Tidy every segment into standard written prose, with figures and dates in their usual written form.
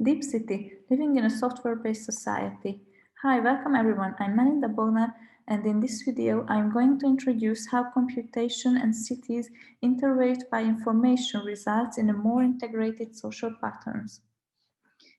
Deep City, living in a software-based society. Hi, welcome everyone. I'm Melinda Bognár, and in this video, I'm going to introduce how computation and cities interweaved by information results in a more integrated social patterns.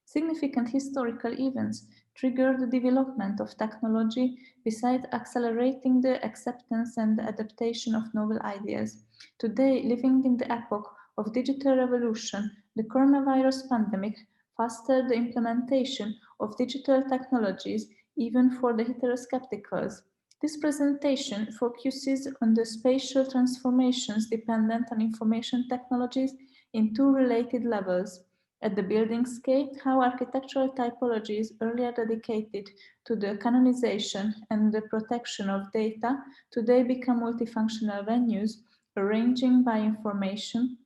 Significant historical events trigger the development of technology besides accelerating the acceptance and adaptation of novel ideas. Today, living in the epoch of digital revolution, the coronavirus pandemic fostered the implementation of digital technologies even for the heteroskepticals. This presentation focuses on the spatial transformations dependent on information technologies in two related levels. At the building scale, how architectural typologies earlier dedicated to the canonization and the protection of data today become multifunctional venues arranging by information.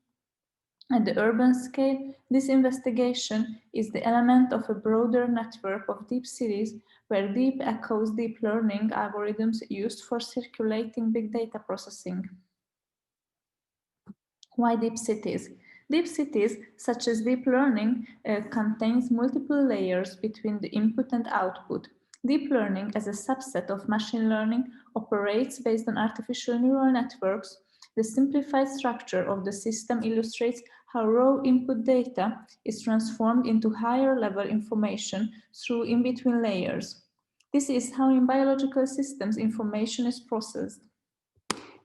At the urban scale, this investigation is the element of a broader network of deep cities where deep echoes deep learning algorithms used for circulating big data processing. Why deep cities? Deep cities, such as deep learning, contains multiple layers between the input and output. Deep learning, as a subset of machine learning, operates based on artificial neural networks. The simplified structure of the system illustrates how raw input data is transformed into higher level information through in-between layers. This is how in biological systems information is processed.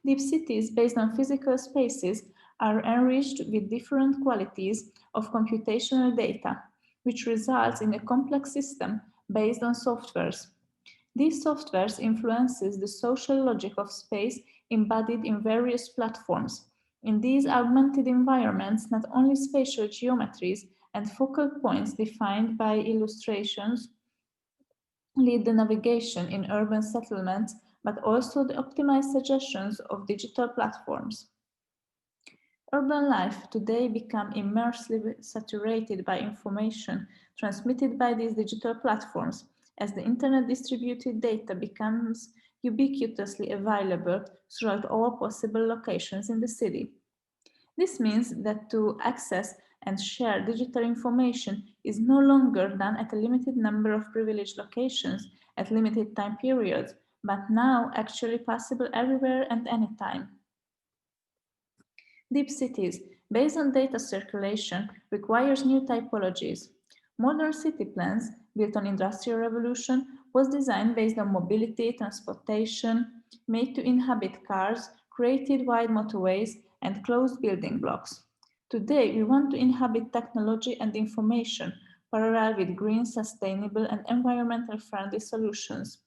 Deep cities based on physical spaces are enriched with different qualities of computational data, which results in a complex system based on softwares. These softwares influences the social logic of space embodied in various platforms. In these augmented environments, not only spatial geometries and focal points defined by illustrations lead the navigation in urban settlements, but also the optimized suggestions of digital platforms. Urban life today becomes immersively saturated by information transmitted by these digital platforms as the internet distributed data becomes ubiquitously available throughout all possible locations in the city. This means that to access and share digital information is no longer done at a limited number of privileged locations at limited time periods, but now actually possible everywhere and anytime. Deep cities, based on data circulation, requires new typologies. Modern city plans, built on Industrial Revolution, was designed based on mobility, transportation, made to inhabit cars, created wide motorways, and closed building blocks. Today, we want to inhabit technology and information, parallel with green, sustainable, and environmental friendly solutions.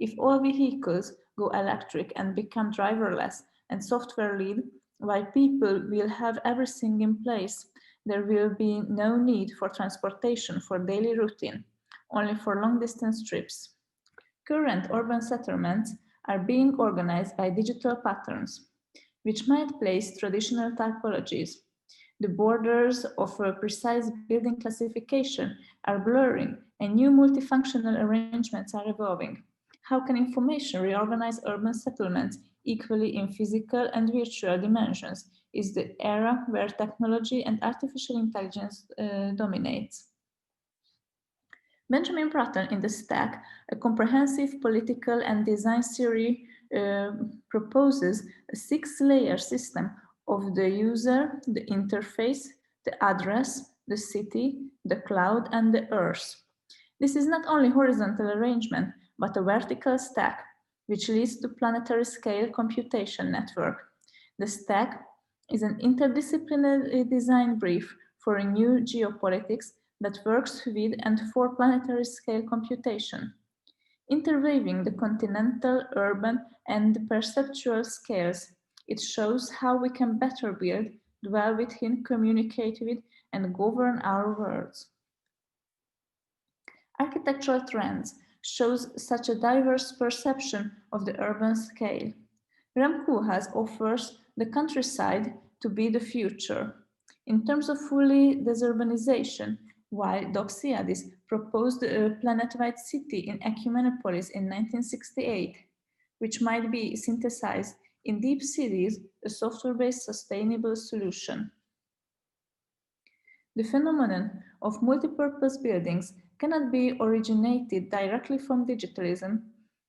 If all vehicles go electric and become driverless and software led, while people will have everything in place, there will be no need for transportation for daily routine, only for long distance trips. Current urban settlements are being organized by digital patterns, which might place traditional typologies. The borders of a precise building classification are blurring and new multifunctional arrangements are evolving. How can information reorganize urban settlements equally in physical and virtual dimensions is the era where technology and artificial intelligence dominates. Benjamin Bratton in The Stack, a comprehensive political and design theory, proposes a six-layer system of the user, the interface, the address, the city, the cloud, and the earth. This is not only horizontal arrangement, but a vertical stack, which leads to planetary scale computation network. The stack is an interdisciplinary design brief for a new geopolitics that works with and for planetary scale computation. Interweaving the continental, urban, and perceptual scales, it shows how we can better build, dwell within, communicate with, and govern our worlds. Architectural trends shows such a diverse perception of the urban scale. Rem Koolhaas offers the countryside to be the future. In terms of fully desurbanization, while Doxiadis proposed a planet-wide city in Ecumenopolis in 1968, which might be synthesized in deep cities, a software-based sustainable solution. The phenomenon of multipurpose buildings cannot be originated directly from digitalism,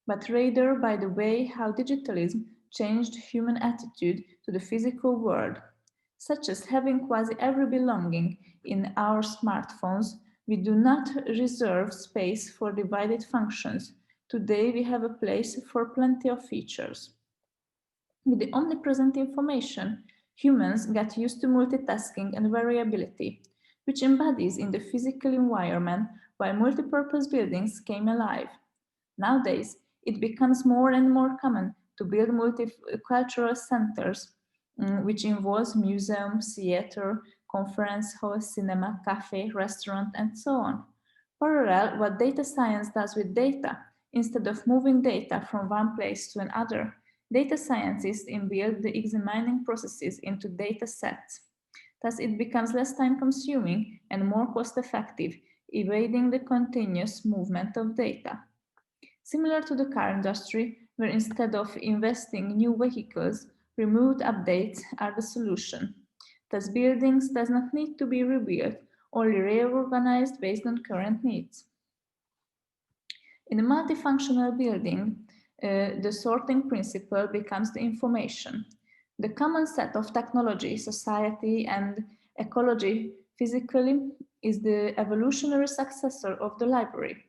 but rather by the way how digitalism changed human attitude to the physical world, such as having quasi every belonging in our smartphones. We do not reserve space for divided functions. Today we have a place for plenty of features. With the omnipresent information, humans get used to multitasking and variability, which embodies in the physical environment while multipurpose buildings came alive. Nowadays, it becomes more and more common to build multicultural centers, which involves museum, theater, conference hall, cinema, cafe, restaurant, and so on. Parallel, what data science does with data, instead of moving data from one place to another, data scientists embed the examining processes into data sets. Thus, it becomes less time consuming and more cost effective, evading the continuous movement of data. Similar to the car industry, where instead of investing in new vehicles, removed updates are the solution. Thus, buildings does not need to be rebuilt, only reorganized based on current needs. In a multifunctional building, the sorting principle becomes the information. The common set of technology, society, and ecology physically is the evolutionary successor of the library.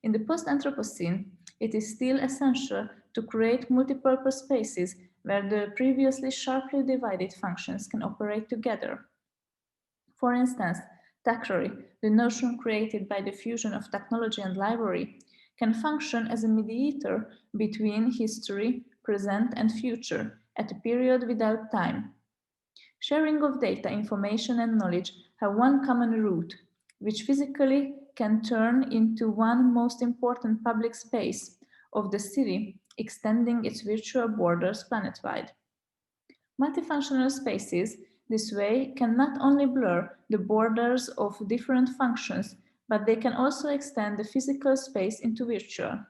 In the post-Anthropocene, it is still essential to create multipurpose spaces where the previously sharply divided functions can operate together. For instance, Thackeray, the notion created by the fusion of technology and library, can function as a mediator between history, present, and future at a period without time. Sharing of data, information, and knowledge have one common root, which physically can turn into one most important public space of the city, extending its virtual borders planet-wide. Multifunctional spaces, this way, can not only blur the borders of different functions, but they can also extend the physical space into virtual.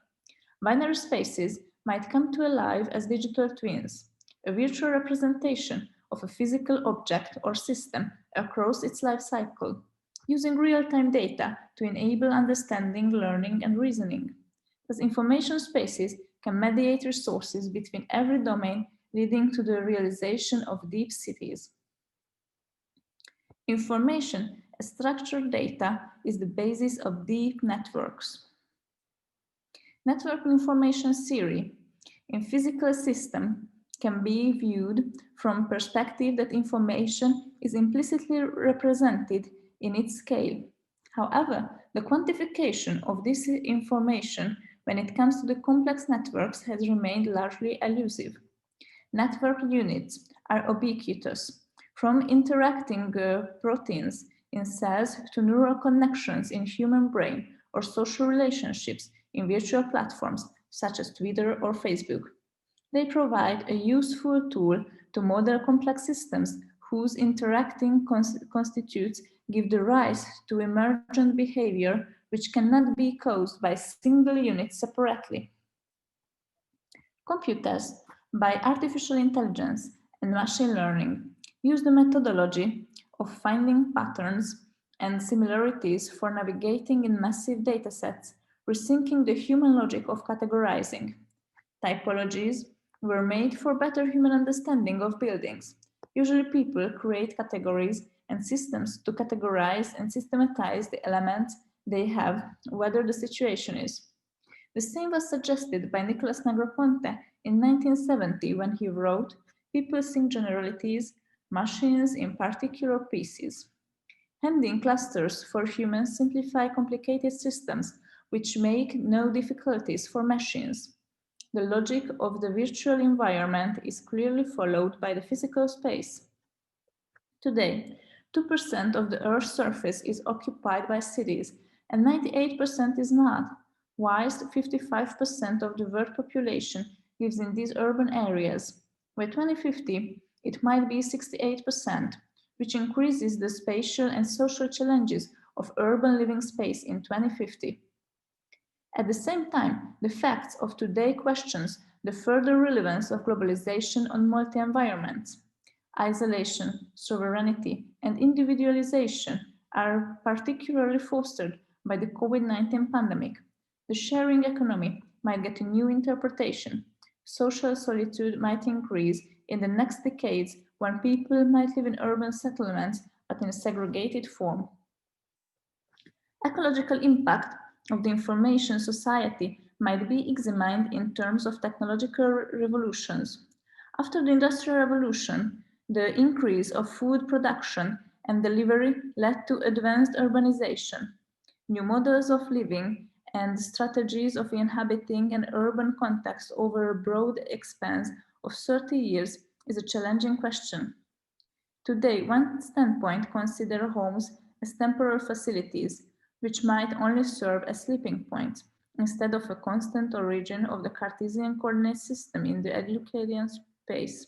Binary spaces might come to life as digital twins, a virtual representation of a physical object or system across its life cycle, using real-time data to enable understanding, learning, and reasoning. Thus, information spaces can mediate resources between every domain, leading to the realization of deep cities. Information as structured data is the basis of deep networks. Network information theory in physical system can be viewed from perspective that information is implicitly represented in its scale. However, the quantification of this information when it comes to the complex networks has remained largely elusive. Network units are ubiquitous, from interacting proteins in cells to neural connections in human brain or social relationships in virtual platforms such as Twitter or Facebook. They provide a useful tool to model complex systems whose interacting constitutes give the rise to emergent behavior which cannot be caused by single units separately. Computers, by artificial intelligence and machine learning, use the methodology of finding patterns and similarities for navigating in massive datasets, rethinking the human logic of categorizing. Typologies were made for better human understanding of buildings. Usually people create categories and systems to categorize and systematize the elements they have, whether the situation is. The same was suggested by Nicolas Negroponte in 1970 when he wrote, "People think generalities, machines in particular pieces." Handing clusters for humans simplify complicated systems which make no difficulties for machines. The logic of the virtual environment is clearly followed by the physical space. Today, 2% of the Earth's surface is occupied by cities and 98% is not, whilst 55% of the world population lives in these urban areas. By 2050, it might be 68%, which increases the spatial and social challenges of urban living space in 2050. At the same time, the facts of today questions the further relevance of globalization on multi-environments. Isolation, sovereignty, and individualization are particularly fostered by the COVID-19 pandemic. The sharing economy might get a new interpretation. Social solitude might increase in the next decades when people might live in urban settlements but in a segregated form. Ecological impact of the information society might be examined in terms of technological revolutions. After the Industrial Revolution, the increase of food production and delivery led to advanced urbanization. New models of living and strategies of inhabiting an urban context over a broad expanse of 30 years is a challenging question. Today, one standpoint considers homes as temporary facilities, which might only serve as sleeping points, instead of a constant origin of the Cartesian coordinate system in the Euclidean space.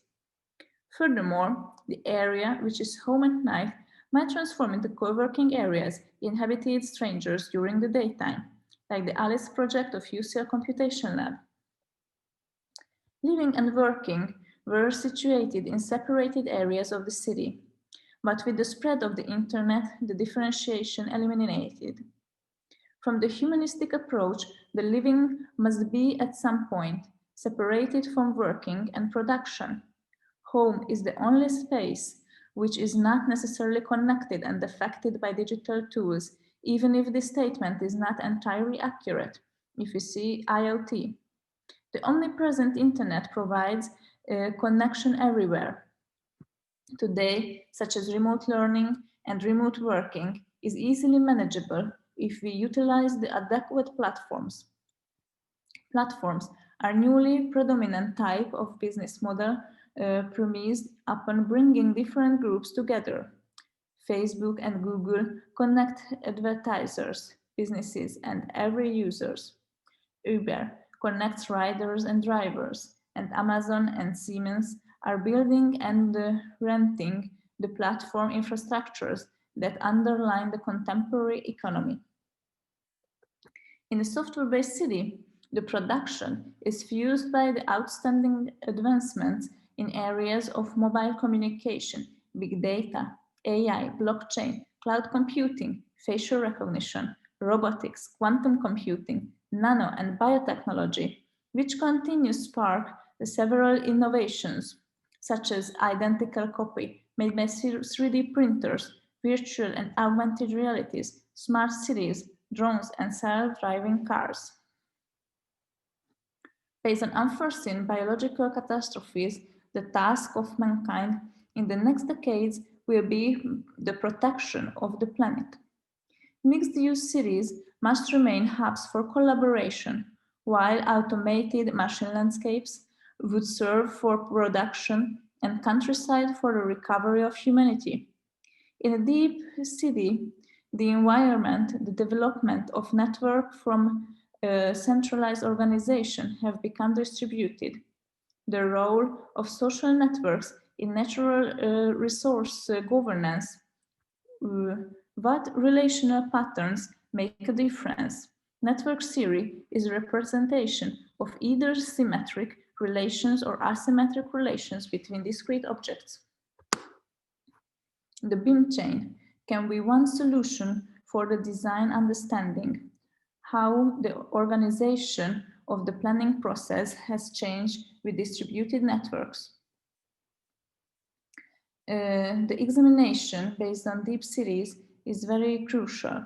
Furthermore, the area, which is home at night, might transform into co-working areas inhabited strangers during the daytime, like the ALICE project of UCL Computation Lab. Living and working were situated in separated areas of the city, but with the spread of the internet, the differentiation eliminated. From the humanistic approach, the living must be at some point separated from working and production. Home is the only space which is not necessarily connected and affected by digital tools, even if this statement is not entirely accurate. If you see IoT, the omnipresent internet provides a connection everywhere. Today, such as remote learning and remote working, is easily manageable if we utilize the adequate platforms. Platforms are newly predominant type of business model premised upon bringing different groups together. Facebook and Google connect advertisers, businesses, and every users. Uber connects riders and drivers, and Amazon and Siemens are building and renting the platform infrastructures that underline the contemporary economy. In a software-based city, the production is fused by the outstanding advancements in areas of mobile communication, big data, AI, blockchain, cloud computing, facial recognition, robotics, quantum computing, nano and biotechnology, which continue to spark several innovations, such as identical copy made by 3D printers, virtual and augmented realities, smart cities, drones, and self-driving cars. Based on unforeseen biological catastrophes, the task of mankind in the next decades will be the protection of the planet. Mixed-use cities must remain hubs for collaboration, while automated machine landscapes would serve for production and countryside for the recovery of humanity. In a deep city, the environment, the development of network from a centralized organization have become distributed. The role of social networks in natural resource governance, what relational patterns make a difference? Network theory is a representation of either symmetric relations or asymmetric relations between discrete objects. The beam chain can be one solution for the design understanding how the organization of the planning process has changed with distributed networks. The examination based on deep cities is very crucial.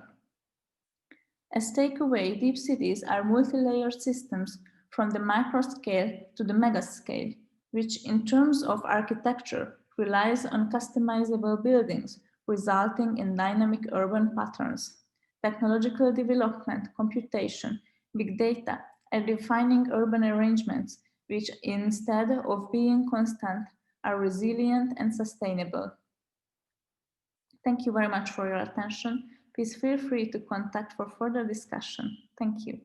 As takeaway, deep cities are multi-layered systems from the micro scale to the mega scale, which in terms of architecture relies on customizable buildings, resulting in dynamic urban patterns. Technological development, computation, big data are defining urban arrangements, which instead of being constant, are resilient and sustainable. Thank you very much for your attention. Please feel free to contact for further discussion. Thank you.